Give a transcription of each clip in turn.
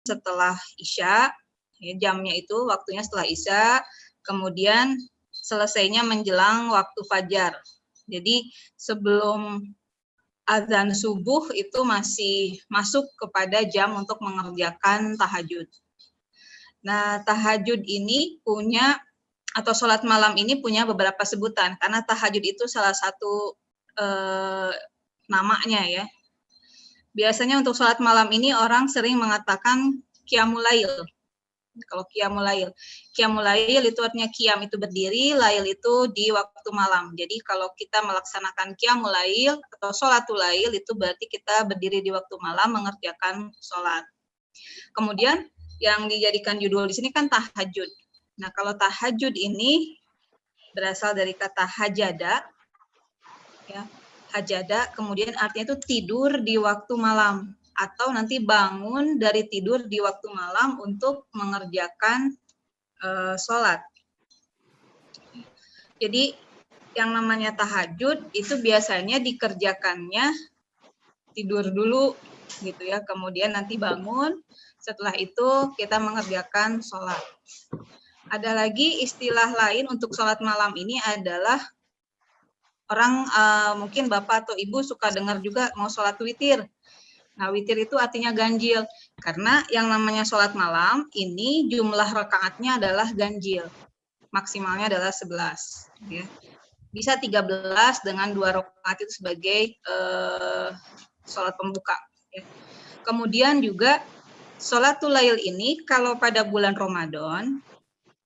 setelah Isya, ya, jamnya itu waktunya setelah Isya, kemudian selesainya menjelang waktu fajar. Jadi sebelum azan subuh itu masih masuk kepada jam untuk mengerjakan tahajud. Nah, tahajud ini punya, atau sholat malam ini punya beberapa sebutan, karena tahajud itu salah satu namanya ya. Biasanya untuk sholat malam ini orang sering mengatakan qiyamul lail. Kalau qiyamul lail itu artinya qiyam itu berdiri, lail itu di waktu malam. Jadi kalau kita melaksanakan qiyamul lail atau sholatul lail itu berarti kita berdiri di waktu malam mengerjakan sholat. Kemudian yang dijadikan judul di sini kan tahajud. Nah, kalau tahajud ini berasal dari kata hajada, ya, hajada, kemudian artinya itu tidur di waktu malam, atau nanti bangun dari tidur di waktu malam untuk mengerjakan sholat. Jadi yang namanya tahajud itu biasanya dikerjakannya tidur dulu gitu ya, kemudian nanti bangun, setelah itu kita mengerjakan sholat. Ada lagi istilah lain untuk sholat malam ini adalah orang mungkin Bapak atau Ibu suka dengar juga mau sholat witir. Nah, witir itu artinya ganjil, karena yang namanya sholat malam ini jumlah rakaatnya adalah ganjil, maksimalnya adalah 11. Ya. Bisa 13 dengan 2 rakaat itu sebagai sholat pembuka. Ya. Kemudian juga sholatul lail ini kalau pada bulan Ramadan,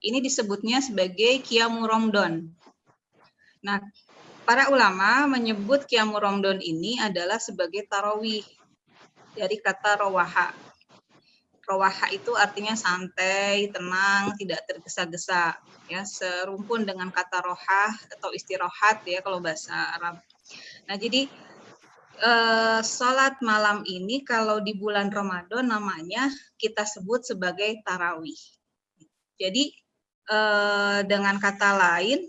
ini disebutnya sebagai qiyamul Ramadan. Nah, para ulama menyebut qiyamul Ramadan ini adalah sebagai tarawih, dari kata rawaha. Rawaha itu artinya santai, tenang, tidak tergesa-gesa, ya, serumpun dengan kata rohah atau istirahat ya kalau bahasa Arab. Nah, jadi sholat malam ini kalau di bulan Ramadan namanya kita sebut sebagai tarawih. Jadi dengan kata lain,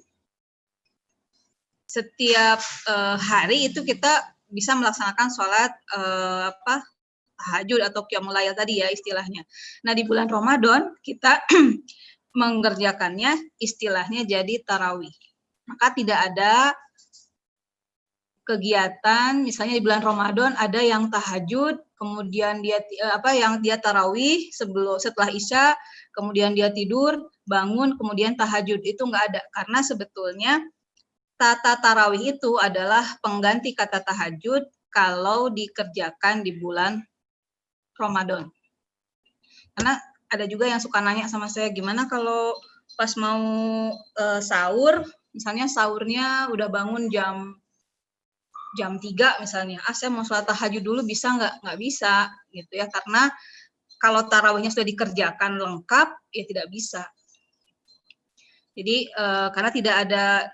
setiap hari itu kita bisa melaksanakan sholat tahajud atau qiyamul lail tadi ya istilahnya. Nah, di bulan Ramadan kita mengerjakannya istilahnya jadi tarawih. Maka tidak ada kegiatan misalnya di bulan Ramadan ada yang tahajud, kemudian dia yang dia tarawih setelah Isya, kemudian dia tidur, bangun, kemudian tahajud. Itu enggak ada, karena sebetulnya tata tarawih itu adalah pengganti kata tahajud kalau dikerjakan di bulan Ramadan. Karena ada juga yang suka nanya sama saya, gimana kalau pas mau sahur, misalnya sahurnya udah bangun jam 3 misalnya, saya mau sholat tahajud dulu bisa nggak? Nggak bisa, gitu ya, karena kalau tarawihnya sudah dikerjakan lengkap, ya tidak bisa. Jadi karena tidak ada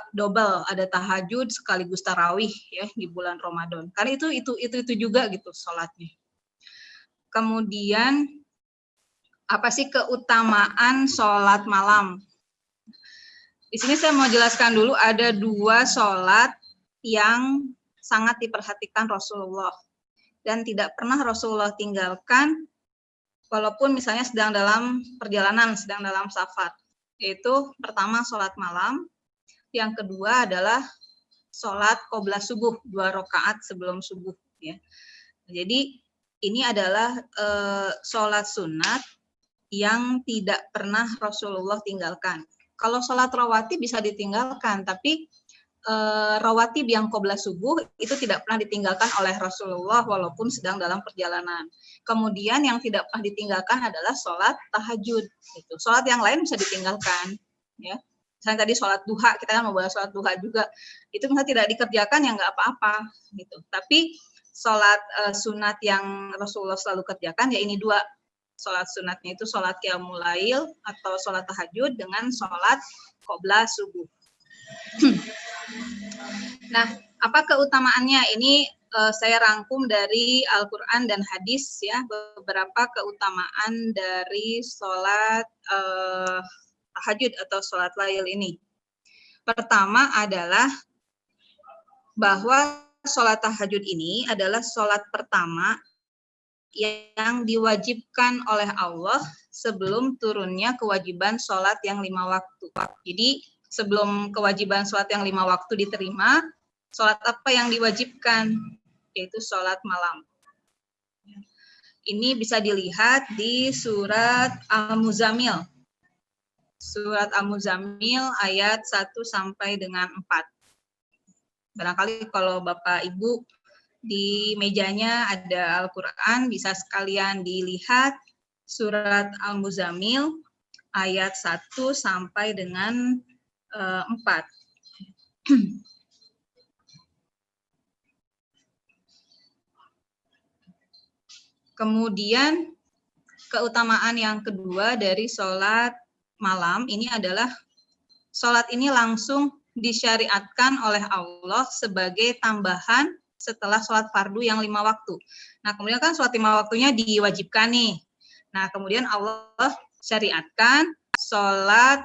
double, ada tahajud sekaligus tarawih ya di bulan Ramadan. Karena itu juga gitu sholatnya. Kemudian apa sih keutamaan sholat malam? Di sini saya mau jelaskan dulu ada 2 sholat yang sangat diperhatikan Rasulullah dan tidak pernah Rasulullah tinggalkan walaupun misalnya sedang dalam perjalanan, sedang dalam safar. Yaitu pertama sholat malam, yang kedua adalah sholat qobliyah subuh, 2 rakaat sebelum subuh. Ya. Jadi ini adalah sholat sunat yang tidak pernah Rasulullah tinggalkan. Kalau sholat rawatib bisa ditinggalkan, tapi rawatib yang qobliyah subuh itu tidak pernah ditinggalkan oleh Rasulullah walaupun sedang dalam perjalanan. Kemudian yang tidak pernah ditinggalkan adalah sholat tahajud. Gitu. Sholat yang lain bisa ditinggalkan. Ya. Misalnya tadi sholat duha, kita kan mau bahas sholat duha juga. Itu misalnya tidak dikerjakan ya nggak apa-apa. Gitu. Tapi sholat sunat yang Rasulullah selalu kerjakan ya ini 2. Sholat sunatnya itu sholat qiyamul lail atau sholat tahajud dengan sholat qobliyah subuh. Nah, apa keutamaannya? Ini saya rangkum dari Al-Quran dan hadis ya, beberapa keutamaan dari sholat tahajud atau sholat lail ini. Pertama adalah bahwa sholat tahajud ini adalah sholat pertama yang diwajibkan oleh Allah sebelum turunnya kewajiban sholat yang 5 waktu. Jadi sebelum kewajiban sholat yang 5 waktu diterima, sholat apa yang diwajibkan? Yaitu sholat malam. Ini bisa dilihat di surat Al-Muzammil. Surat Al-Muzammil ayat 1 sampai dengan 4. Barangkali kalau Bapak Ibu di mejanya ada Al-Quran, bisa sekalian dilihat surat Al-Muzammil ayat 1 sampai dengan 4. Kemudian keutamaan yang kedua dari sholat malam ini adalah sholat ini langsung disyariatkan oleh Allah sebagai tambahan setelah sholat fardu yang 5 waktu. Nah, kemudian kan sholat 5 waktunya diwajibkan nih. Nah, kemudian Allah syariatkan sholat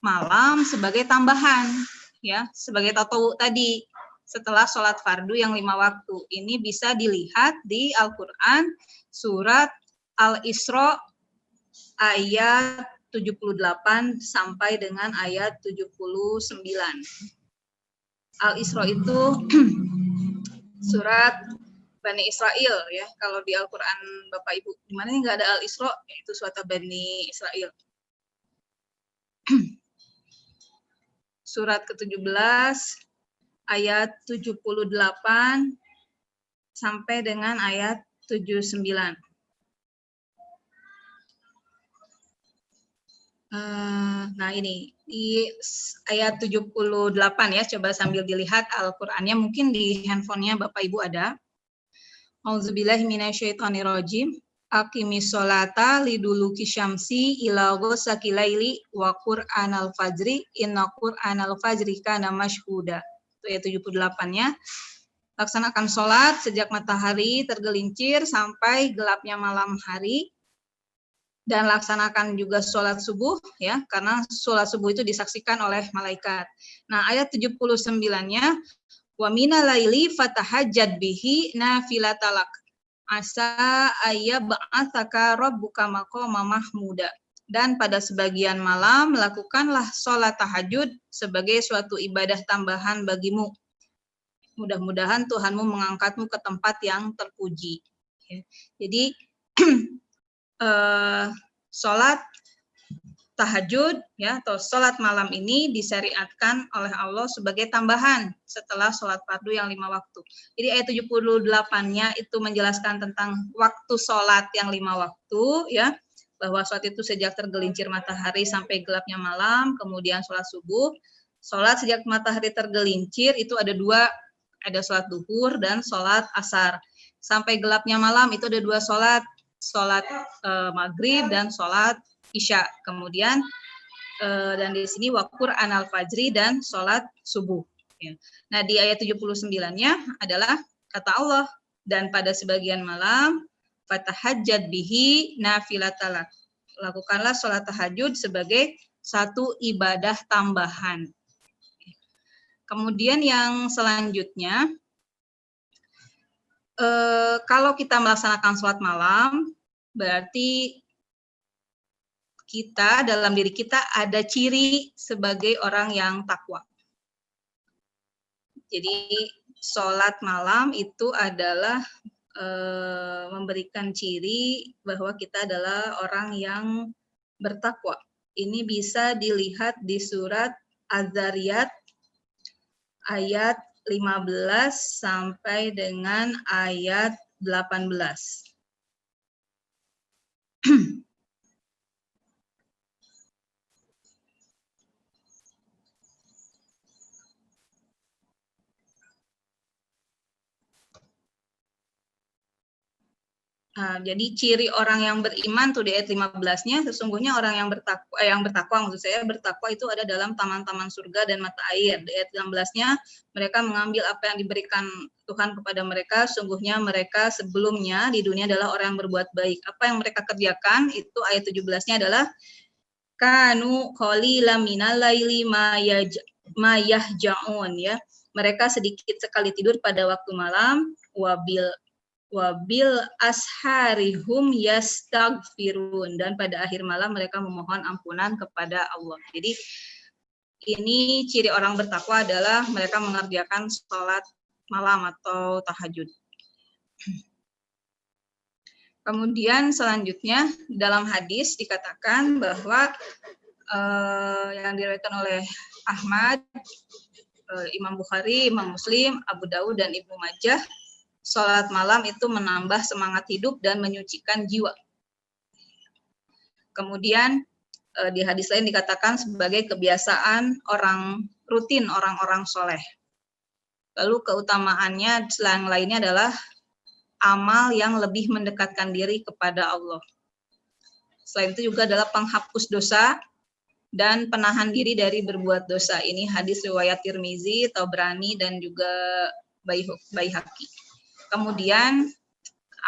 malam sebagai tambahan, ya, sebagai tatawu tadi setelah sholat fardu yang 5 waktu. Ini bisa dilihat di Al-Quran surat Al-Isra ayat 78 sampai dengan ayat 79. Al-Isra itu surat Bani Israel, ya. Kalau di Al-Quran Bapak Ibu, di mana nggak ada Al-Isra, yaitu surat Bani Israel. Surat ke-17 ayat 78 sampai dengan ayat 79. Nah ini di ayat 78 ya, coba sambil dilihat Al-Qur'annya, mungkin di handphonenya Bapak Ibu ada. Auzubillahi minasyaitonirrajim. Aqimis sholata liduluki syamsi ila ghasaqi laili wa qur'anal fajri inna qur'anal fajri kana masyhuda. Itu ayat 78-nya. Laksanakan sholat sejak matahari tergelincir sampai gelapnya malam hari. Dan laksanakan juga sholat subuh, ya, karena sholat subuh itu disaksikan oleh malaikat. Nah, ayat 79-nya, wa minal laili fatahajjad bihi nafilatalak asa ayyab'atsaka rabbuka maqama mahmuda. Dan pada sebagian malam lakukanlah sholat tahajud sebagai suatu ibadah tambahan bagimu. Mudah-mudahan Tuhanmu mengangkatmu ke tempat yang terpuji. Jadi sholat tahajud, ya, atau sholat malam ini disyariatkan oleh Allah sebagai tambahan setelah sholat fardu yang 5 waktu. Jadi ayat 78-nya itu menjelaskan tentang waktu sholat yang 5 waktu, ya, bahwa sholat itu sejak tergelincir matahari sampai gelapnya malam, kemudian sholat subuh. Sholat sejak matahari tergelincir itu ada 2, ada sholat duhur dan sholat asar. Sampai gelapnya malam itu ada 2 sholat maghrib dan sholat isya. Kemudian dan di sini waqur anal fajri dan sholat subuh. Ya. Nah di ayat 79-nya adalah kata Allah, dan pada sebagian malam fatahajjad bihi nafilatalak. Lakukanlah sholat tahajud sebagai satu ibadah tambahan. Kemudian yang selanjutnya, kalau kita melaksanakan sholat malam, berarti kita, dalam diri kita ada ciri sebagai orang yang takwa. Jadi sholat malam itu adalah memberikan ciri bahwa kita adalah orang yang bertakwa. Ini bisa dilihat di surat Az-Zariyat ayat 15 sampai dengan ayat 18. Jadi ciri orang yang beriman tuh di ayat 15-nya, sesungguhnya orang yang bertakwa, maksud saya bertakwa itu ada dalam taman-taman surga dan mata air. Di ayat 16-nya mereka mengambil apa yang diberikan Tuhan kepada mereka, sungguhnya mereka sebelumnya di dunia adalah orang yang berbuat baik. Apa yang mereka kerjakan itu ayat 17-nya adalah kanu qalilan minal laili ma yahja'un, ya. Mereka sedikit sekali tidur pada waktu malam, wabil wabil asharihum yastaghfirun, dan pada akhir malam mereka memohon ampunan kepada Allah. Jadi ini ciri orang bertakwa adalah mereka mengerjakan sholat malam atau tahajud. Kemudian selanjutnya dalam hadis dikatakan bahwa yang diriwayatkan oleh Ahmad, Imam Bukhari, Imam Muslim, Abu Dawud, dan Ibnu Majah, sholat malam itu menambah semangat hidup dan menyucikan jiwa. Kemudian di hadis lain dikatakan sebagai kebiasaan rutin orang-orang soleh. Lalu keutamaannya selain lainnya adalah amal yang lebih mendekatkan diri kepada Allah. Selain itu juga adalah penghapus dosa dan penahan diri dari berbuat dosa. Ini hadis riwayat Tirmizi, Tabrani, dan juga Baihaqi. Kemudian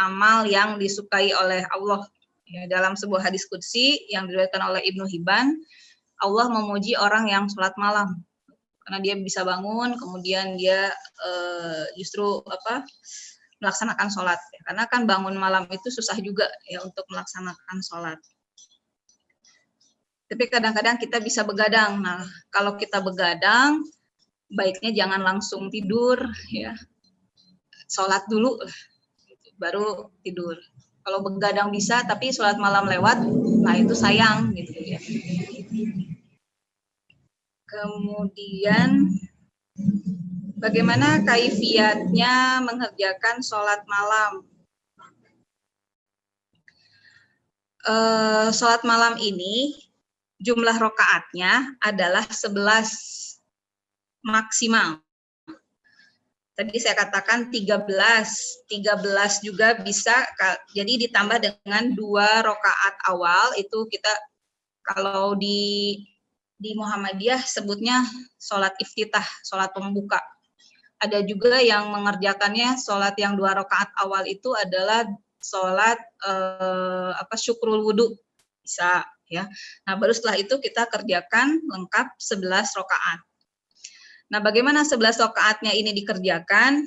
amal yang disukai oleh Allah. Ya, dalam sebuah hadis qudsi yang diriwayatkan oleh Ibnu Hibban, Allah memuji orang yang sholat malam. Karena dia bisa bangun, kemudian dia justru melaksanakan sholat. Karena kan bangun malam itu susah juga ya untuk melaksanakan sholat. Tapi kadang-kadang kita bisa begadang. Nah, kalau kita begadang, baiknya jangan langsung tidur, ya. Sholat dulu, baru tidur. Kalau begadang bisa, tapi sholat malam lewat, nah itu sayang, gitu ya. Kemudian bagaimana kaifiatnya mengerjakan sholat malam? Sholat malam ini jumlah rokaatnya adalah 11 maksimal. Tadi saya katakan 13 juga bisa, jadi ditambah dengan 2 rokaat awal, itu kita kalau di Muhammadiyah sebutnya sholat iftitah, sholat pembuka. Ada juga yang mengerjakannya sholat yang 2 rakaat awal itu adalah sholat syukrul wudu, bisa ya. Nah baru setelah itu kita kerjakan lengkap 11 rakaat. Nah bagaimana 11 rakaatnya ini dikerjakan?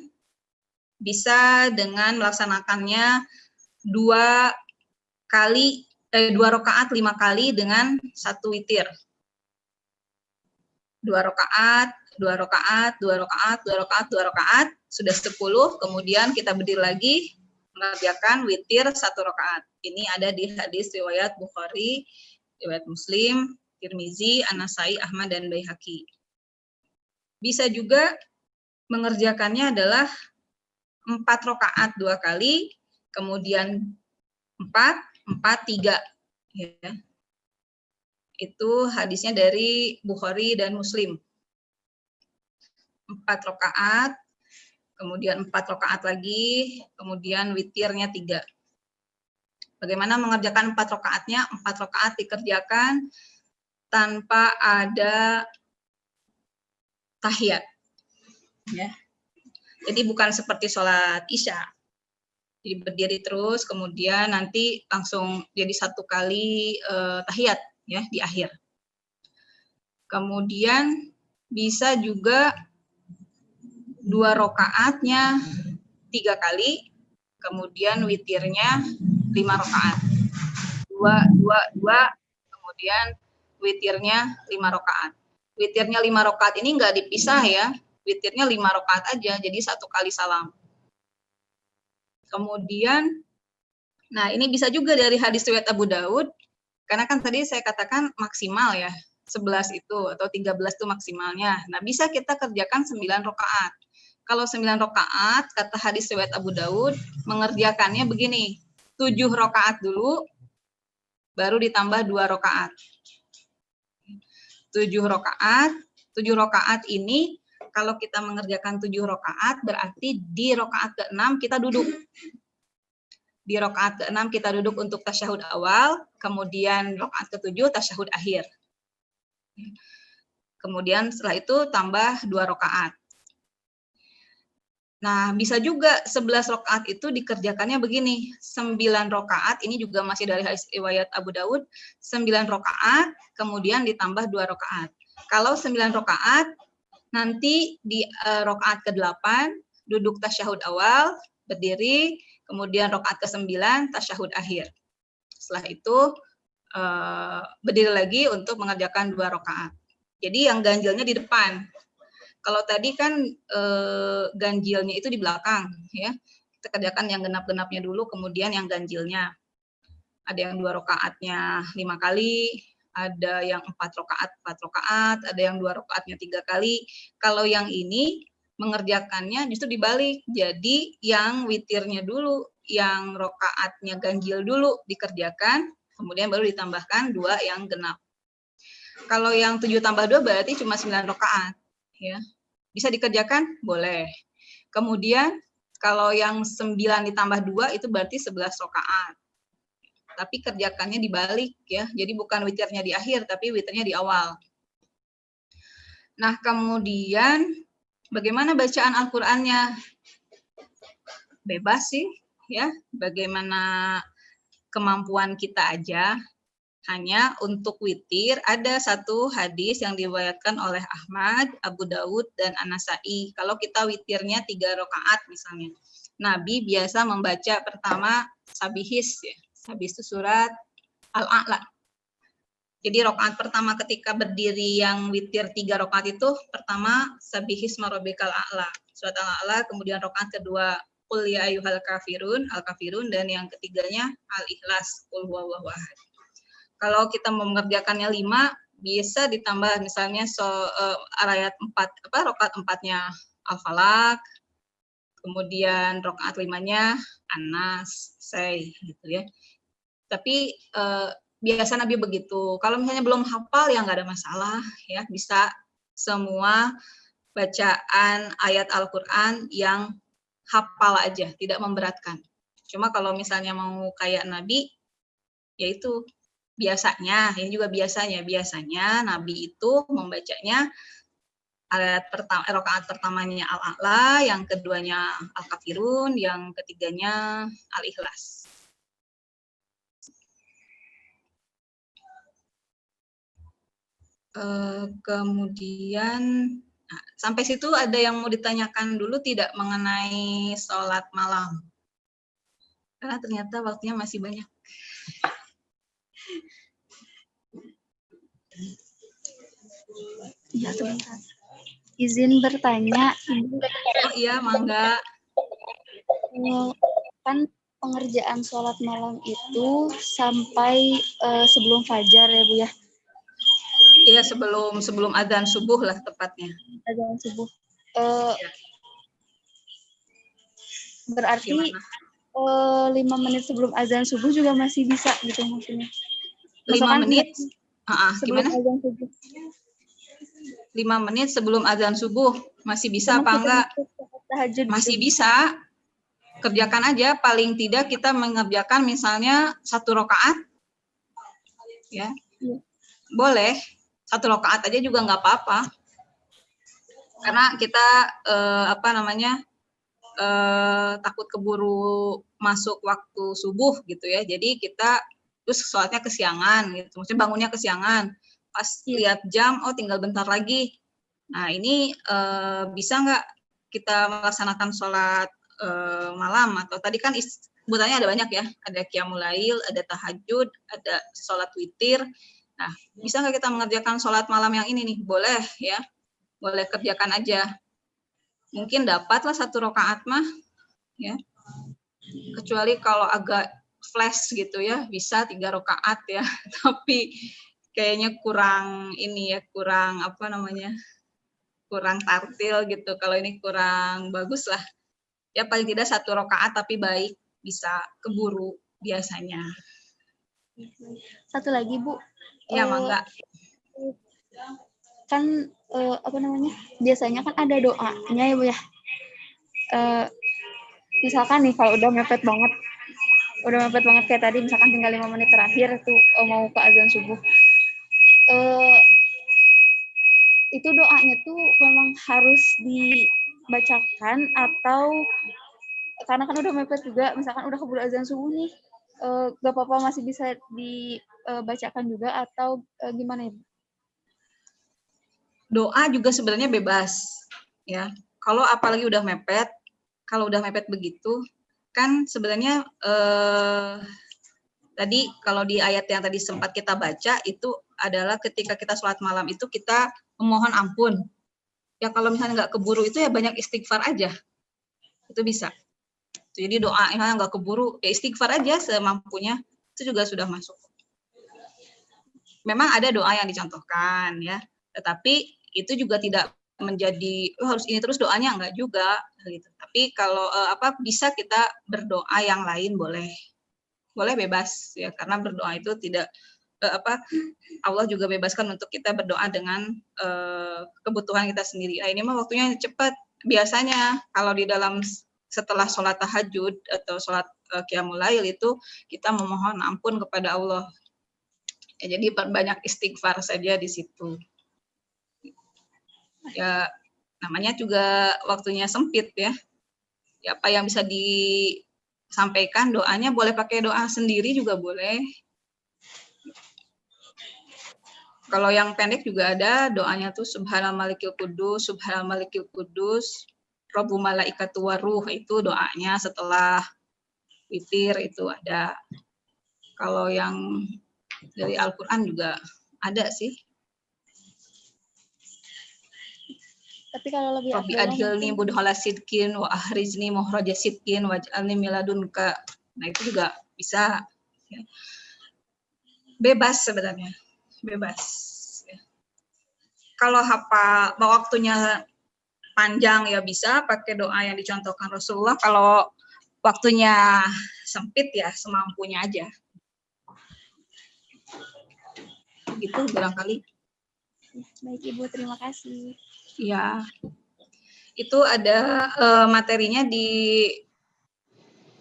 Bisa dengan melaksanakannya 2 rakaat 5 kali dengan 1 witir. 2 rakaat, 2 rakaat, 2 rakaat, 2 rakaat, 2 rakaat, sudah 10, kemudian kita berdiri lagi mengerjakan witir 1 rakaat. Ini ada di hadis riwayat Bukhari, riwayat Muslim, Tirmizi, An-Nasai, Ahmad, dan Baihaqi. Bisa juga mengerjakannya adalah 4 rakaat 2 kali, kemudian 4, 3. Ya. Itu hadisnya dari Bukhari dan Muslim. 4 rakaat, kemudian 4 rakaat lagi, kemudian witirnya 3. Bagaimana mengerjakan 4 rakaatnya? 4 rakaat dikerjakan tanpa ada tahiyat. Ya. Jadi bukan seperti sholat Isya. Jadi berdiri terus, kemudian nanti langsung jadi 1 kali tahiyat ya di akhir. Kemudian bisa juga 2 rakaatnya 3 kali, kemudian witirnya 5 rakaat. 2, kemudian witirnya 5 rakaat. Witirnya 5 rakaat ini enggak dipisah ya. Witirnya 5 rakaat aja, jadi 1 kali salam. Kemudian, nah ini bisa juga dari hadis riwayat Abu Dawud, karena kan tadi saya katakan maksimal ya, 11 itu atau 13 itu maksimalnya. Nah bisa kita kerjakan 9 rakaat. Kalau 9 rakaat, kata hadis riwayat Abu Dawud, mengerjakannya begini, 7 rakaat dulu, baru ditambah 2 rakaat. 7 rakaat ini, kalau kita mengerjakan 7 rakaat, berarti di rakaat ke-6 kita duduk. Di rakaat ke-6 kita duduk untuk tasyahud awal, kemudian rakaat ke-7 tasyahud akhir. Kemudian setelah itu tambah 2 rakaat. Nah, bisa juga 11 rakaat itu dikerjakannya begini, 9 rakaat, ini juga masih dari hadis riwayat Abu Dawud, 9 rakaat, kemudian ditambah 2 rakaat. Kalau 9 rakaat, nanti di rakaat ke-8, duduk tasyahud awal, berdiri, kemudian rakaat ke-9 tasyahud akhir. Setelah itu berdiri lagi untuk mengerjakan 2 rakaat. Jadi yang ganjilnya di depan. Kalau tadi kan ganjilnya itu di belakang, ya. Kita kerjakan yang genap-genapnya dulu, kemudian yang ganjilnya. Ada yang 2 rakaatnya 5 kali, ada yang 4 rakaat, ada yang 2 rakaatnya 3 kali. Kalau yang ini mengerjakannya justru dibalik. Jadi yang witirnya dulu, yang rakaatnya ganjil dulu dikerjakan, kemudian baru ditambahkan 2 yang genap. Kalau yang 7 tambah 2 berarti cuma 9 rakaat, ya. Bisa dikerjakan? Boleh. Kemudian kalau yang 9 ditambah 2 itu berarti 11 rakaat. Tapi kerjakannya dibalik, ya. Jadi bukan witirnya di akhir, tapi witirnya di awal. Nah, kemudian bagaimana bacaan Al-Qur'annya? Bebas sih, ya. Bagaimana kemampuan kita aja. Hanya untuk witir ada satu hadis yang diriwayatkan oleh Ahmad, Abu Dawud, dan An-Nasa'i. Kalau kita witirnya 3 rakaat misalnya. Nabi biasa membaca pertama Sabihis, ya. Sabihis itu surat Al-A'la. Jadi rakaat pertama ketika berdiri yang witir 3 rakaat itu, pertama Sabihis marobikal a'la, surat Al-A'la, kemudian rakaat kedua Qul ya ayyuhal kafirun, Al-Kafirun, dan yang ketiganya Al-Ikhlas, Qul huwallahu ahad. Kalau kita mau mengerjakannya 5, bisa ditambah misalnya ayat 4, rakaat 4-nya Al-Falaq, kemudian rakaat 5-nya An-Nas, gitu ya. Tapi biasa Nabi begitu. Kalau misalnya belum hafal ya nggak ada masalah, ya bisa semua bacaan ayat Al-Qur'an yang hafal aja, tidak memberatkan. Cuma kalau misalnya mau kayak Nabi, yaitu biasanya Nabi itu membacanya ayat pertama, rakaat pertamanya Al-A'la, yang keduanya Al-Kafirun, yang ketiganya Al-Ikhlas. Kemudian sampai situ ada yang mau ditanyakan dulu tidak mengenai sholat malam? Karena ternyata waktunya masih banyak. Ya, sebentar. Izin bertanya, Ibu. Oh iya, mangga. Kan pengerjaan sholat malam itu sampai sebelum fajar ya Bu ya? Iya, sebelum adzan subuh lah tepatnya. Adzan subuh. Berarti 5 menit sebelum azan subuh juga masih bisa gitu maksudnya. 5 menit? Sebelum Gimana? azan subuh. 5 menit sebelum azan subuh masih bisa apa enggak? Masih gitu. bisa. Kerjakan aja, paling tidak kita mengerjakan misalnya 1 rakaat. Ya. Boleh. 1 rakaat aja juga nggak apa-apa. Karena kita takut keburu masuk waktu subuh gitu ya. Jadi kita terus sholatnya kesiangan gitu. Maksudnya bangunnya kesiangan. Pas lihat jam, oh tinggal bentar lagi. Nah ini bisa nggak kita melaksanakan sholat malam? Atau tadi kan sebutannya ada banyak ya. Ada qiyamul lail, ada tahajud, ada sholat witir. Nah bisa nggak kita mengerjakan sholat malam yang ini nih? Boleh ya. Boleh kerjakan aja. Mungkin dapatlah 1 rakaat mah, ya. Kecuali kalau agak flash gitu ya, bisa 3 rakaat ya. Tapi kayaknya kurang kurang tartil gitu. Kalau ini kurang bagus lah. Ya paling tidak 1 rakaat tapi baik, bisa keburu biasanya. Satu lagi Bu. Ya mangga. Kan biasanya kan ada doanya ya Bu ya. Misalkan nih kalau udah mepet banget kayak tadi, misalkan tinggal 5 menit terakhir tuh mau ke azan subuh. Itu doanya tuh memang harus dibacakan atau karena kan udah mepet juga, misalkan udah keburu azan subuh nih, gak apa-apa masih bisa dibacakan juga atau gimana ya? Doa juga sebenarnya bebas, ya. Kalau apalagi udah mepet, begitu, kan sebenarnya tadi kalau di ayat yang tadi sempat kita baca itu adalah ketika kita sholat malam itu kita memohon ampun. Ya kalau misalnya nggak keburu itu ya banyak istighfar aja, itu bisa. Jadi doa yang nggak keburu ya istighfar aja semampunya, itu juga sudah masuk. Memang ada doa yang dicontohkan ya, tetapi itu juga tidak menjadi harus ini terus doanya, enggak juga gitu. Tapi kalau bisa kita berdoa yang lain boleh bebas ya, karena berdoa itu tidak Allah juga bebaskan untuk kita berdoa dengan kebutuhan kita sendiri. Nah, ini mah waktunya cepat. Biasanya kalau di dalam setelah sholat tahajud atau sholat qiyamul lail itu kita memohon ampun kepada Allah. Ya, jadi perbanyak istighfar saja di situ. Ya namanya juga waktunya sempit ya. Ya apa yang bisa disampaikan doanya boleh pakai doa sendiri juga boleh. Kalau yang pendek juga ada doanya tuh Subhanal Malikil Kudus, Rabbu Malaikatu Waruh, itu doanya setelah witir itu ada. Kalau yang dari Al-Qur'an juga ada sih. Tapi kalau lebih Rabbi adhilni budhala sidkin wa ahrizni muhraja sidkin waj'alni miladunka. Nah, itu juga bisa ya. Bebas sebenarnya. Bebas. Ya. Kalau hafal waktunya panjang ya bisa pakai doa yang dicontohkan Rasulullah. Kalau waktunya sempit ya semampunya aja. Gitu barangkali. Baik Ibu, terima kasih. Ya, itu ada materinya di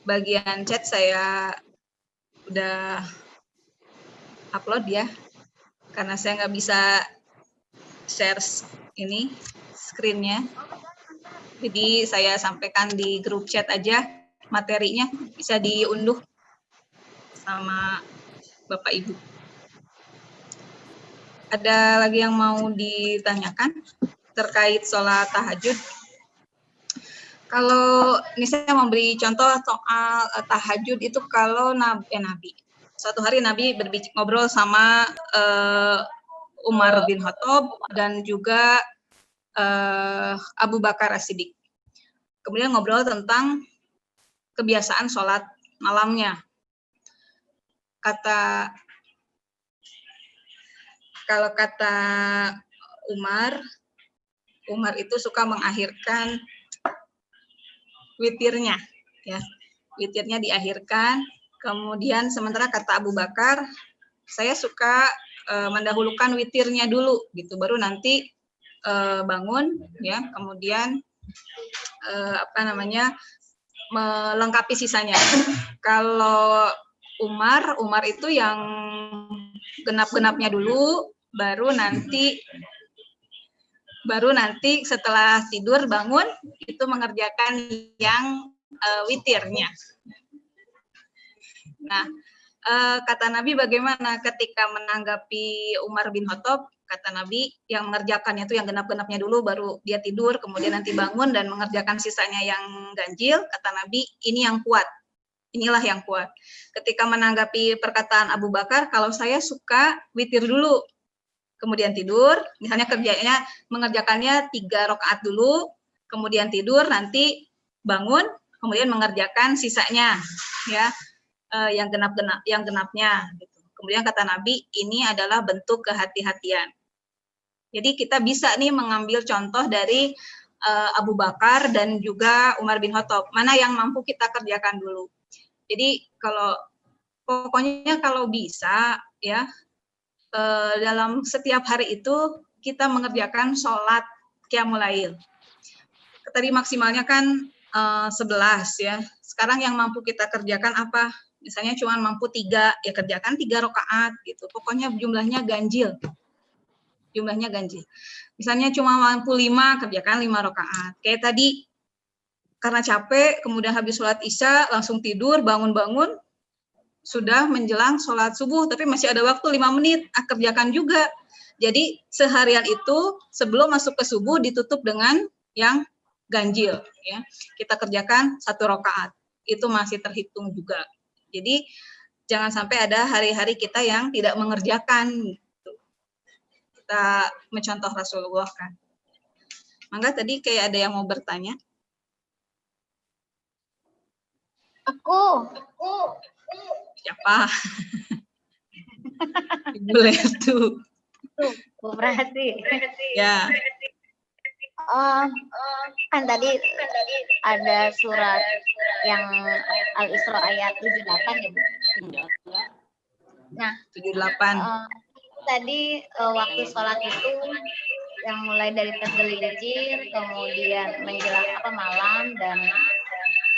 bagian chat saya udah upload ya, karena saya nggak bisa share ini screen-nya, jadi saya sampaikan di grup chat aja materinya, bisa diunduh sama Bapak Ibu. Ada lagi yang mau ditanyakan terkait sholat tahajud? Kalau ini saya memberi contoh soal tahajud itu kalau Nabi. Suatu hari Nabi ngobrol sama Umar bin Khattab dan juga Abu Bakar As-Siddiq. Kemudian ngobrol tentang kebiasaan sholat malamnya. Kalau kata Umar itu suka mengakhirkan witirnya, ya. Witirnya diakhirkan. Kemudian sementara kata Abu Bakar, saya suka mendahulukan witirnya dulu, gitu. Baru nanti bangun, ya. Kemudian melengkapi sisanya. Kalau Umar itu yang genap-genapnya dulu, baru nanti setelah tidur bangun itu mengerjakan yang witirnya. Nah, kata Nabi bagaimana ketika menanggapi Umar bin Khattab? Kata Nabi yang mengerjakannya itu yang genap-genapnya dulu, baru dia tidur, kemudian nanti bangun dan mengerjakan sisanya yang ganjil. Kata Nabi ini yang kuat. Inilah yang kuat. Ketika menanggapi perkataan Abu Bakar, kalau saya suka witir dulu, kemudian tidur, misalnya mengerjakannya 3 rakaat dulu, kemudian tidur, nanti bangun, kemudian mengerjakan sisanya, ya, yang genapnya. Gitu. Kemudian kata Nabi, ini adalah bentuk kehati-hatian. Jadi kita bisa nih mengambil contoh dari Abu Bakar dan juga Umar bin Khattab. Mana yang mampu kita kerjakan dulu. Jadi pokoknya kalau bisa, ya. Dalam setiap hari itu kita mengerjakan sholat qiyamul lail. Tadi maksimalnya kan 11 ya. Sekarang yang mampu kita kerjakan apa? Misalnya cuma mampu 3, ya kerjakan 3 rakaat gitu. Pokoknya jumlahnya ganjil. Misalnya cuma mampu 5, kerjakan 5 rakaat. Kayak tadi karena capek, kemudian habis sholat isya langsung tidur, bangun-bangun, sudah menjelang sholat subuh, tapi masih ada waktu 5 menit, kerjakan juga. Jadi seharian itu sebelum masuk ke subuh ditutup dengan yang ganjil. Ya. Kita kerjakan 1 rakaat. itu masih terhitung juga. Jadi jangan sampai ada hari-hari kita yang tidak mengerjakan. Gitu. Kita mencontoh Rasulullah kan. Mangga tadi kayak ada yang mau bertanya. Aku. Siapa? Ibu Letu. Tuh, koperasi. Ya. Kan tadi ada surat yang Al-Isra ayat 78 ya, Bu? Nah, 78. tadi waktu sholat itu yang mulai dari tergelincir, kemudian menjelang malam dan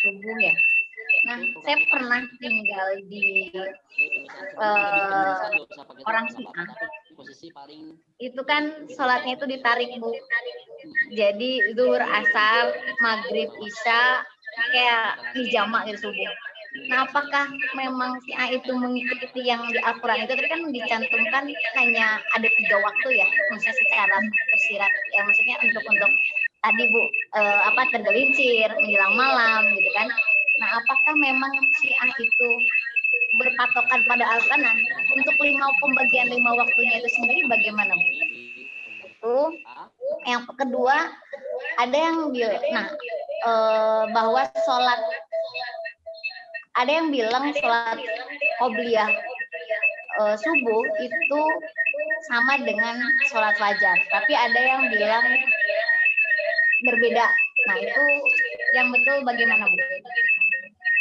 subuh ya. Nah, saya pernah tinggal di orang Syiah. Itu kan sholatnya itu ditarik, Bu. Jadi zuhur, asar, maghrib, isya kayak hijama gitu subuh. Nah, apakah memang Syiah itu mengikuti yang di Al-Quran itu? Tadi kan dicantumkan hanya ada 3 waktu ya, maksudnya secara tersirat. Ya maksudnya untuk tadi Bu tergelincir menjelang malam gitu kan. Nah, apakah memang Syiah itu berpatokan pada Al-Quran? Nah, untuk pembagian 5 waktunya itu sendiri bagaimana, Bu? Itu. Yang kedua, ada yang bilang, bahwa sholat, ada yang bilang sholat qobliyah subuh itu sama dengan sholat fajar. Tapi ada yang bilang berbeda. Nah, itu yang betul bagaimana, Bu?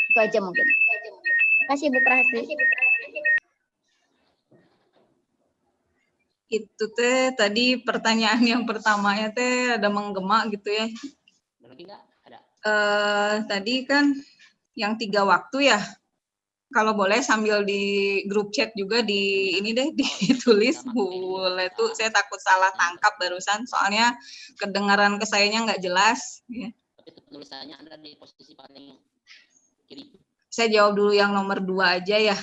Itu aja mungkin. Terima kasih, Bu Prahasti. Itu teh tadi pertanyaan yang pertamanya teh ada menggema gitu ya. Tadi kan yang 3 waktu ya. Kalau boleh sambil di grup chat juga di ini deh ditulis, boleh tuh. Saya takut salah tangkap barusan, soalnya kedengaran ke sayanya nggak jelas. Ya. Tulisannya ada di posisi paling kiri. Saya jawab dulu yang nomor 2 aja ya.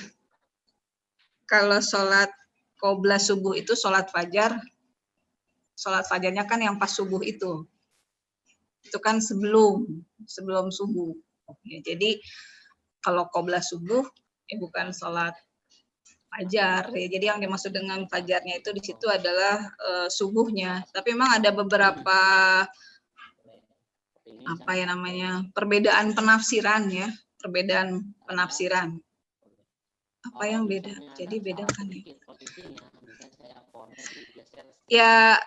Kalau sholat qobla subuh itu sholat fajar. Sholat fajarnya kan yang pas subuh itu. Itu kan sebelum subuh. Ya, jadi kalau qobla subuh bukan sholat fajar. Ya, jadi yang dimaksud dengan fajarnya itu di situ adalah subuhnya. Tapi memang ada beberapa perbedaan penafsiran ya, perbedaan penafsiran. Apa yang beda? Jadi beda kan ya? Ya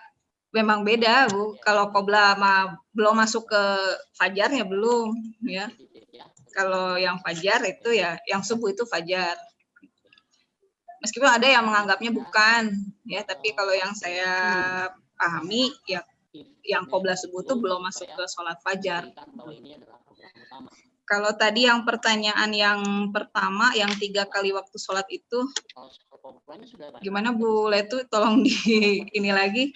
memang beda, Bu. Kalau qobla belum masuk ke fajarnya belum ya. Kalau yang fajar itu ya, yang subuh itu fajar. Meskipun ada yang menganggapnya bukan ya, tapi kalau yang saya pahami ya, yang qobla subuh itu belum masuk ke sholat fajar. Kalau tadi yang pertanyaan yang pertama, yang 3 kali waktu sholat itu, gimana Bu Letu? Tolong ini lagi,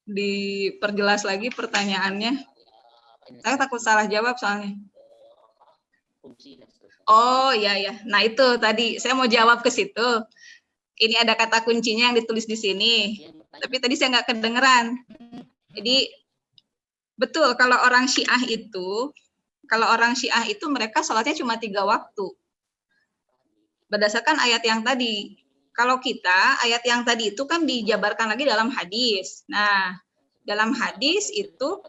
diperjelas lagi pertanyaannya. Saya takut salah jawab soalnya. Oh iya ya. Nah itu tadi saya mau jawab ke situ. Ini ada kata kuncinya yang ditulis di sini. Tapi tadi saya nggak kedengeran. Jadi betul kalau orang Syiah itu mereka sholatnya cuma 3 waktu. Berdasarkan ayat yang tadi. Kalau kita, ayat yang tadi itu kan dijabarkan lagi dalam hadis. Nah, dalam hadis itu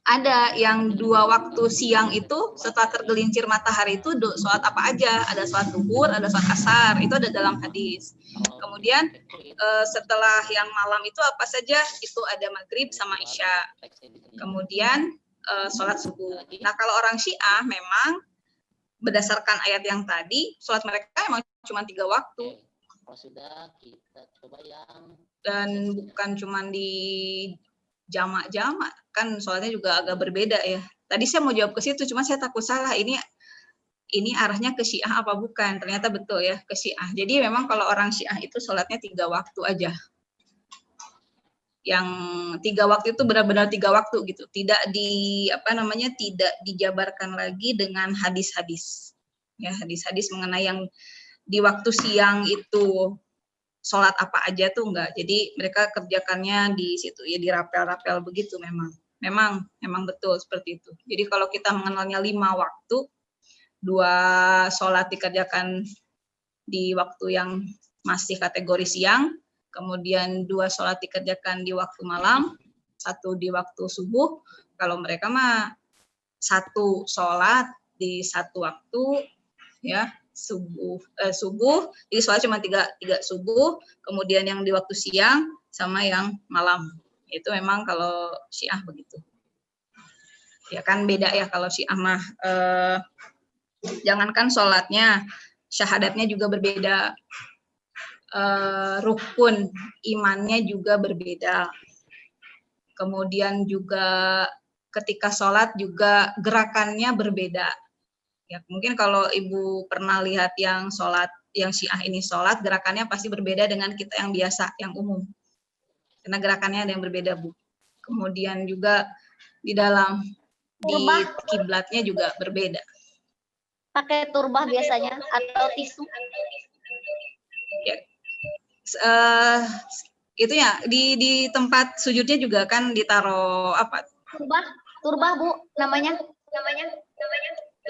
ada yang 2 waktu siang itu setelah tergelincir matahari itu sholat apa aja. Ada sholat zuhur, ada sholat asar. Itu ada dalam hadis. Kemudian setelah yang malam itu apa saja? Itu ada maghrib sama isya. Kemudian sholat subuh. Nah, kalau orang Syiah memang berdasarkan ayat yang tadi, sholat mereka memang cuma 3 waktu. Dan bukan cuma di jamak-jamak, kan sholatnya juga agak berbeda ya. Tadi saya mau jawab ke situ, cuma saya takut salah. Ini arahnya ke Syiah apa bukan? Ternyata betul ya, ke Syiah. Jadi memang kalau orang Syiah itu sholatnya 3 waktu aja. Yang 3 waktu itu benar-benar 3 waktu gitu, tidak tidak dijabarkan lagi dengan hadis-hadis ya, hadis-hadis mengenai yang di waktu siang itu sholat apa aja tuh enggak. Jadi mereka kerjakannya di situ ya, di rapel-rapel begitu memang memang betul seperti itu. Jadi kalau kita mengenalnya 5 waktu, 2 sholat dikerjakan di waktu yang masih kategori siang, kemudian 2 sholat dikerjakan di waktu malam, 1 di waktu subuh. Kalau mereka mah 1 sholat di 1 waktu, ya, subuh, jadi sholat cuma 3 subuh, kemudian yang di waktu siang sama yang malam. Itu memang kalau Syiah begitu. Ya kan beda ya kalau Syiah mah jangankan sholatnya, syahadatnya juga berbeda, rukun imannya juga berbeda. Kemudian juga ketika sholat juga gerakannya berbeda. Ya mungkin kalau Ibu pernah lihat yang sholat, yang Syiah ini sholat, gerakannya pasti berbeda dengan kita yang biasa, yang umum. Karena gerakannya ada yang berbeda, Bu. Kemudian juga di dalam di kiblatnya juga berbeda. Pakai turbah biasanya atau tisu? Ya, itu ya di tempat sujudnya juga kan ditaruh apa? Turbah Bu, namanya.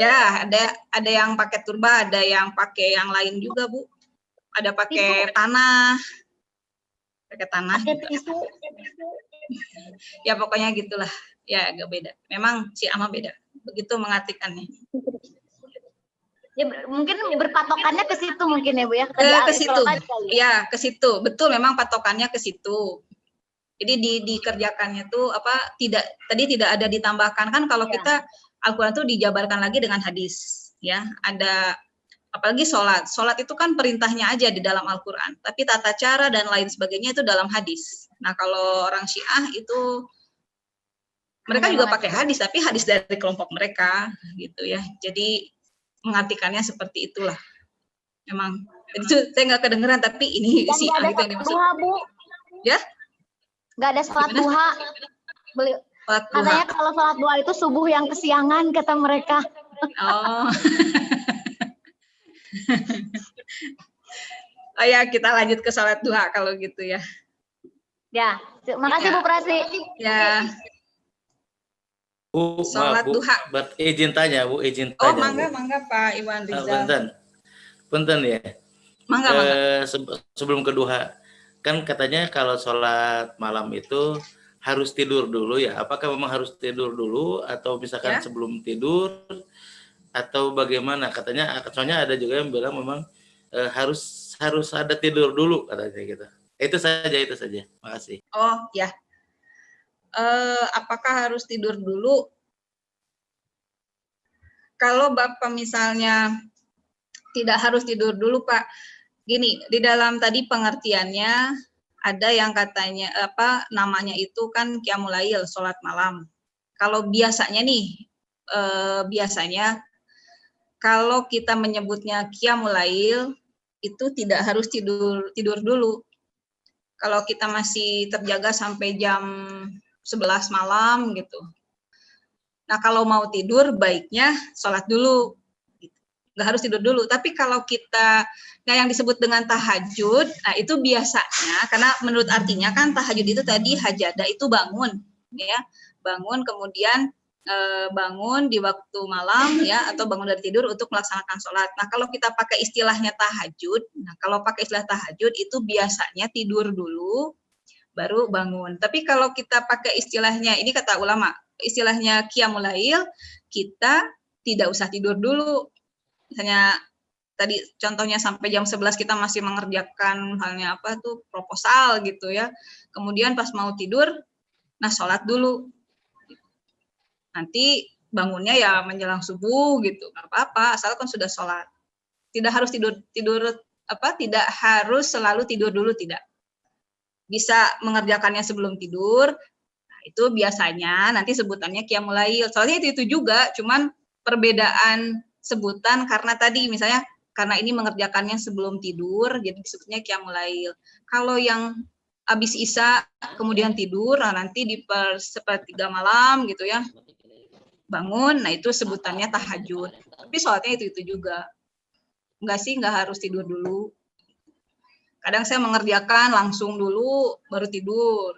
Ya, ada yang pakai turbah, ada yang pakai yang lain juga, Bu. Ada pakai tanah. Pakai tanah. Pakai tisu. Ya pokoknya gitulah. Ya agak beda. Memang Syiah mah beda. Begitu mengartikannya. Ya, mungkin berpatokannya ke situ mungkin ya Bu ya. Ke situ. Ya, ke situ. Betul, memang patokannya ke situ. Jadi dikerjakannya tuh apa tidak ada ditambahkan kan kalau kita Al-Qur'an tuh dijabarkan lagi dengan hadis, ya. Ada apalagi sholat itu kan perintahnya aja di dalam Al-Quran, tapi tata cara dan lain sebagainya itu dalam hadis. Nah kalau orang Syiah itu mereka juga pakai hadis, tapi hadis dari kelompok mereka gitu ya. Jadi mengartikannya seperti itulah. Memang itu saya nggak kedengeran, tapi ini Syiah itu yang dimaksud. Duha, Bu. Ya? Nggak ada sholat duha. Katanya kalau sholat duha itu subuh yang kesiangan kata mereka. Oh. Oh ya, kita lanjut ke sholat duha kalau gitu ya. Ya, makasih Bu Prasi. Ya. Bu, sholat duha. Izin tanya, Bu, izin tanya. Oh, mangga Pak Iwan Rizal. Punten ya. Mangga. Sebelum ke duha, kan katanya kalau sholat malam itu harus tidur dulu ya. Apakah memang harus tidur dulu atau misalkan sebelum tidur atau bagaimana? Katanya, soalnya ada juga yang bilang memang harus ada tidur dulu katanya gitu. Itu saja. Makasih. Oh ya. Apakah harus tidur dulu? Kalau Bapak misalnya tidak harus tidur dulu, Pak. Gini, di dalam tadi pengertiannya ada yang katanya namanya itu kan qiyamul lail, sholat malam. Kalau biasanya nih, kalau kita menyebutnya qiyamul lail itu tidak harus tidur dulu. Kalau kita masih terjaga sampai jam 11 malam gitu. Nah, kalau mau tidur baiknya sholat dulu. Nggak harus tidur dulu. Tapi kalau kita yang disebut dengan tahajud, nah itu biasanya karena menurut artinya kan tahajud itu tadi hajada itu bangun, ya. Bangun kemudian bangun di waktu malam ya atau bangun dari tidur untuk melaksanakan sholat. Nah kalau kita pakai istilahnya tahajud, itu biasanya tidur dulu baru bangun. Tapi kalau kita pakai istilahnya, ini kata ulama, istilahnya qiyamul lail, kita tidak usah tidur dulu. Misalnya tadi contohnya sampai jam 11 kita masih mengerjakan halnya proposal gitu ya. Kemudian pas mau tidur, nah sholat dulu. Nanti bangunnya ya menjelang subuh gitu, nggak apa-apa, asalkan sudah sholat. Tidak harus tidak harus selalu tidur dulu, tidak. Bisa mengerjakannya sebelum tidur. Nah, itu biasanya nanti sebutannya qiyamul lail. Soalnya itu juga, cuman perbedaan sebutan karena tadi misalnya karena ini mengerjakannya sebelum tidur, jadi disebutnya qiyamul lail. Kalau yang habis isya kemudian tidur, nah nanti di sepertiga malam gitu ya, bangun, nah itu sebutannya tahajud. Tapi sholatnya itu juga. Nggak harus tidur dulu. Kadang saya mengerjakan langsung dulu, baru tidur.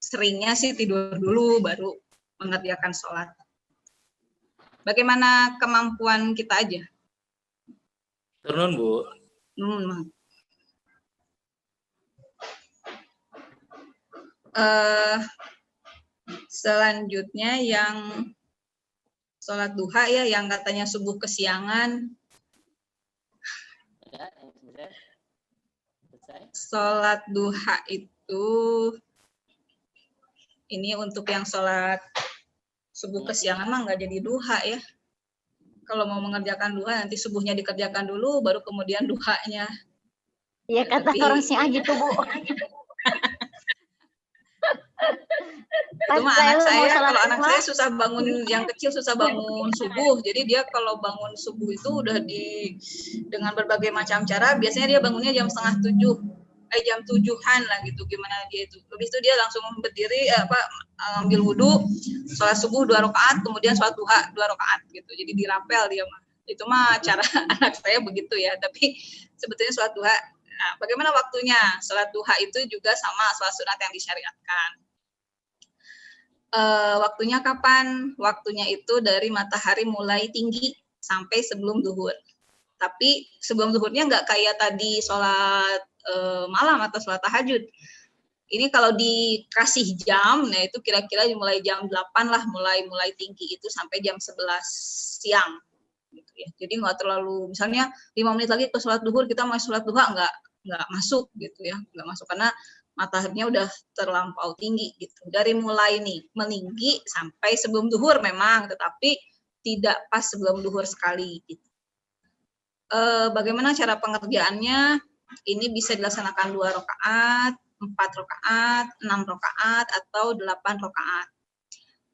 Seringnya sih tidur dulu, baru mengerjakan sholat. Bagaimana kemampuan kita aja? Turun, Bu. Selanjutnya yang sholat duha ya, yang katanya subuh kesiangan. Sholat duha itu, ini untuk yang sholat subuh kesiangan mah nggak jadi duha ya. Kalau mau mengerjakan duha nanti subuhnya dikerjakan dulu, baru kemudian duhanya. Iya kata orang sih gitu, Bu. Itu mah anak saya, kalau anak saya susah bangun, yang kecil susah bangun subuh. Jadi dia kalau bangun subuh itu udah dengan berbagai macam cara, biasanya dia bangunnya jam 6:30, jam 7-an lah gitu, gimana dia itu. Habis itu dia langsung berdiri, ambil wudhu, sholat subuh 2 rakaat, kemudian sholat duha 2 rakaat gitu. Jadi dirapel dia mah. Itu mah cara anak saya begitu ya. Tapi sebetulnya sholat duha, nah, bagaimana waktunya? Sholat duha itu juga sama sholat sunat yang disyariatkan. Waktunya kapan? Waktunya itu dari matahari mulai tinggi sampai sebelum zuhur. Tapi sebelum zuhurnya nggak kayak tadi sholat malam atau sholat tahajud. Ini kalau dikasih jam, nah itu kira-kira mulai jam 8 lah, mulai tinggi itu sampai jam 11 siang. Gitu ya. Jadi nggak terlalu, misalnya 5 menit lagi ke sholat zuhur, kita mau sholat duha, nggak masuk gitu ya, nggak masuk karena mataharinya udah terlampau tinggi gitu. Dari mulai meninggi sampai sebelum zuhur memang, tetapi tidak pas sebelum zuhur sekali. Gitu. Bagaimana cara pengerjaannya? Ini bisa dilaksanakan 2 rakaat, 4 rakaat, 6 rakaat, atau 8 rakaat.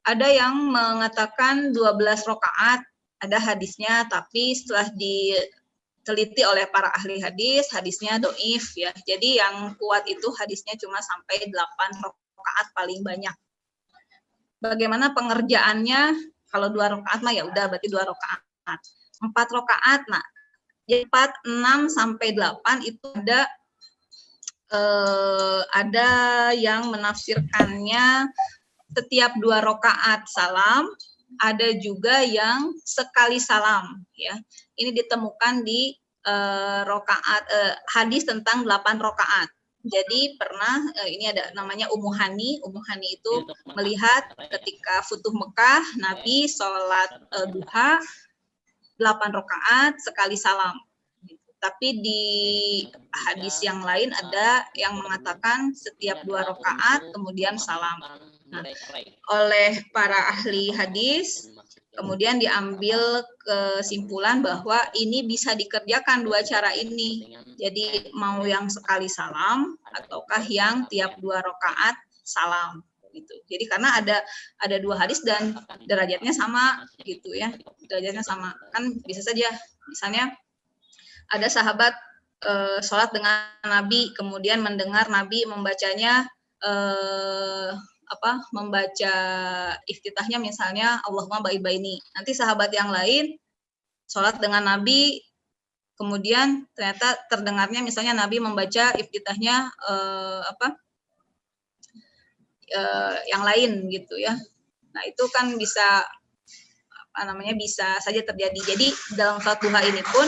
Ada yang mengatakan 12 rakaat, ada hadisnya, tapi setelah diteliti oleh para ahli hadis, hadisnya doif ya. Jadi yang kuat itu hadisnya cuma sampai 8 rakaat paling banyak. Bagaimana pengerjaannya? Kalau 2 rakaat mah ya udah berarti 2 rakaat. 4 rakaat, nah 4, 6 sampai 8 itu ada yang menafsirkannya setiap 2 rakaat salam, ada juga yang sekali salam ya. Ini ditemukan di hadis tentang 8 rakaat. Jadi pernah ini ada namanya Ummu Hani. Ummu Hani itu melihat ketika Futuh Mekah Nabi sholat duha 8 rakaat sekali salam. Tapi di hadis yang lain ada yang mengatakan setiap 2 rakaat kemudian salam. Nah, oleh para ahli hadis kemudian diambil kesimpulan bahwa ini bisa dikerjakan 2 cara ini. Jadi mau yang sekali salam ataukah yang tiap 2 rakaat salam gitu. Jadi karena ada 2 hadis dan derajatnya sama gitu ya. Derajatnya sama. Kan bisa saja misalnya ada sahabat sholat dengan Nabi, kemudian mendengar Nabi membacanya membaca iftitahnya misalnya Allahumma baini. Nanti sahabat yang lain sholat dengan Nabi, kemudian ternyata terdengarnya misalnya Nabi membaca iftitahnya yang lain gitu ya. Nah itu kan bisa bisa saja terjadi. Jadi dalam sholat duha ini pun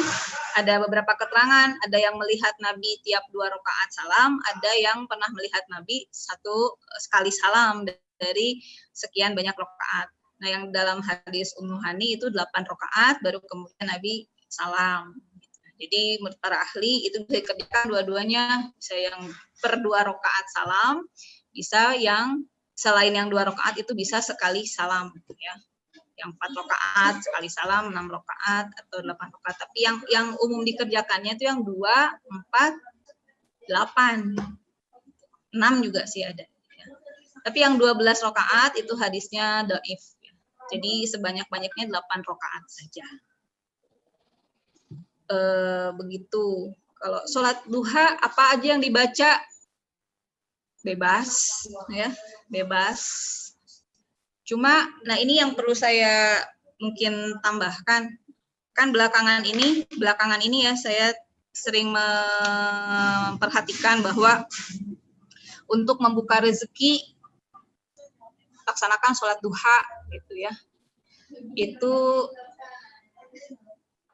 ada beberapa keterangan, ada yang melihat Nabi tiap 2 rakaat salam, ada yang pernah melihat Nabi sekali salam dari sekian banyak rakaat. Nah yang dalam hadis Ummu Hani itu 8 rakaat, baru kemudian Nabi salam. Jadi menurut para ahli itu bisa dikerjakan dua-duanya, bisa yang per 2 rakaat salam, bisa yang selain yang 2 rakaat itu bisa sekali salam ya. Yang 4 rakaat sekali salam, 6 rakaat atau 8 rakaat. Tapi yang umum dikerjakannya itu yang 2, 4, 8. 6 juga sih ada. Ya. Tapi yang 12 rakaat itu hadisnya dhaif. Jadi sebanyak-banyaknya 8 rakaat saja. Begitu. Kalau sholat duha apa aja yang dibaca? Bebas ya, bebas. Cuma, nah ini yang perlu saya mungkin tambahkan, kan belakangan ini ya saya sering memperhatikan bahwa untuk membuka rezeki laksanakan sholat duha gitu ya. Itu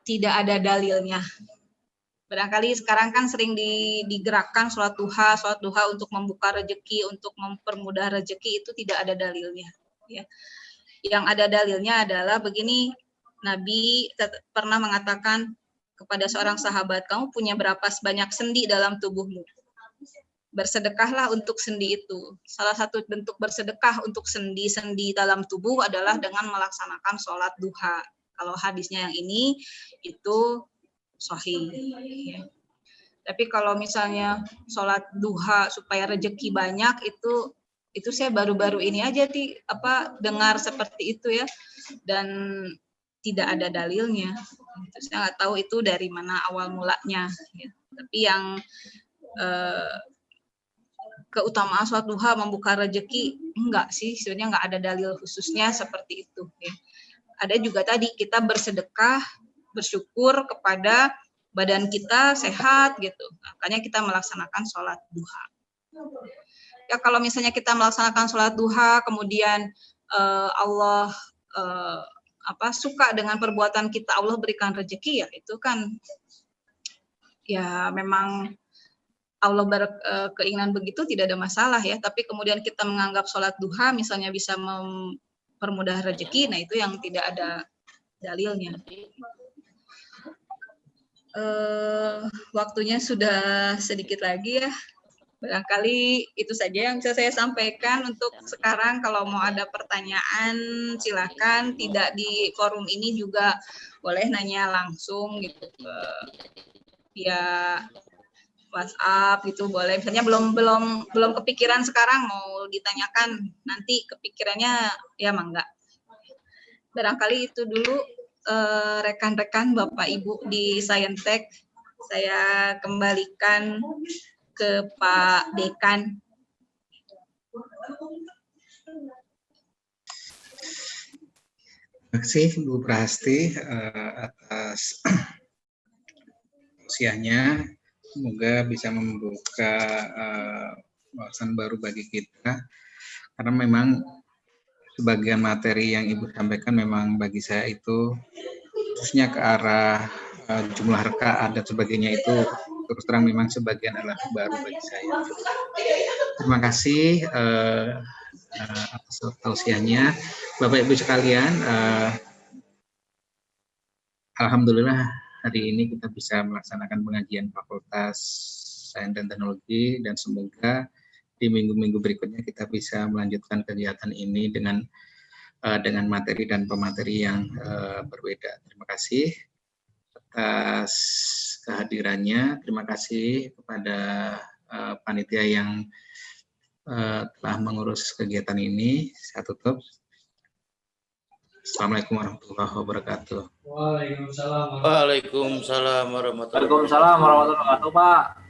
tidak ada dalilnya. Barangkali sekarang kan sering digerakkan sholat duha untuk membuka rezeki, untuk mempermudah rezeki, itu tidak ada dalilnya. Ya. Yang ada dalilnya adalah begini, Nabi pernah mengatakan kepada seorang sahabat, kamu punya berapa banyak sendi dalam tubuhmu? Bersedekahlah untuk sendi itu. Salah satu bentuk bersedekah untuk sendi-sendi dalam tubuh adalah dengan melaksanakan sholat duha. Kalau hadisnya yang ini, itu sahih. Ya. Tapi kalau misalnya sholat duha supaya rezeki banyak, itu saya baru-baru ini aja dengar seperti itu ya, dan tidak ada dalilnya. Saya nggak tahu itu dari mana awal mulanya. Ya. Tapi yang keutamaan sholat duha membuka rezeki, enggak sih, sebenarnya enggak ada dalil khususnya seperti itu. Ya. Ada juga tadi kita bersedekah, bersyukur kepada badan kita sehat gitu, makanya kita melaksanakan sholat duha. Ya kalau misalnya kita melaksanakan sholat duha, kemudian Allah suka dengan perbuatan kita, Allah berikan rezeki, ya itu kan ya memang Allah berkeinginan begitu, tidak ada masalah ya. Tapi kemudian kita menganggap sholat duha misalnya bisa mempermudah rezeki, nah itu yang tidak ada dalilnya. Waktunya sudah sedikit lagi ya. Barangkali itu saja yang bisa saya sampaikan untuk sekarang. Kalau mau ada pertanyaan silakan, tidak di forum ini juga boleh nanya langsung gitu via WhatsApp gitu boleh. Misalnya belum kepikiran sekarang mau ditanyakan, nanti kepikirannya ya mangga. Barangkali itu dulu rekan-rekan Bapak Ibu di Saintek. Saya kembalikan ke Pak Dekan. Terima kasih Bu Prahasti atas usianya. Semoga bisa membuka wawasan baru bagi kita, karena memang sebagian materi yang Ibu sampaikan memang bagi saya itu khususnya ke arah jumlah rakaat dan sebagainya itu terus terang memang sebagian adalah baru bagi saya. Terima kasih atas tausiahnya. Bapak Ibu sekalian, alhamdulillah hari ini kita bisa melaksanakan pengajian Fakultas Sains dan Teknologi, dan semoga di minggu-minggu berikutnya kita bisa melanjutkan kegiatan ini dengan materi dan pemateri yang berbeda. Terima kasih atas kehadirannya. Terima kasih kepada panitia yang telah mengurus kegiatan ini. Saya tutup. Assalamualaikum warahmatullahi wabarakatuh. Waalaikumsalam warahmatullahi wabarakatuh. Waalaikumsalam warahmatullahi wabarakatuh, Pak.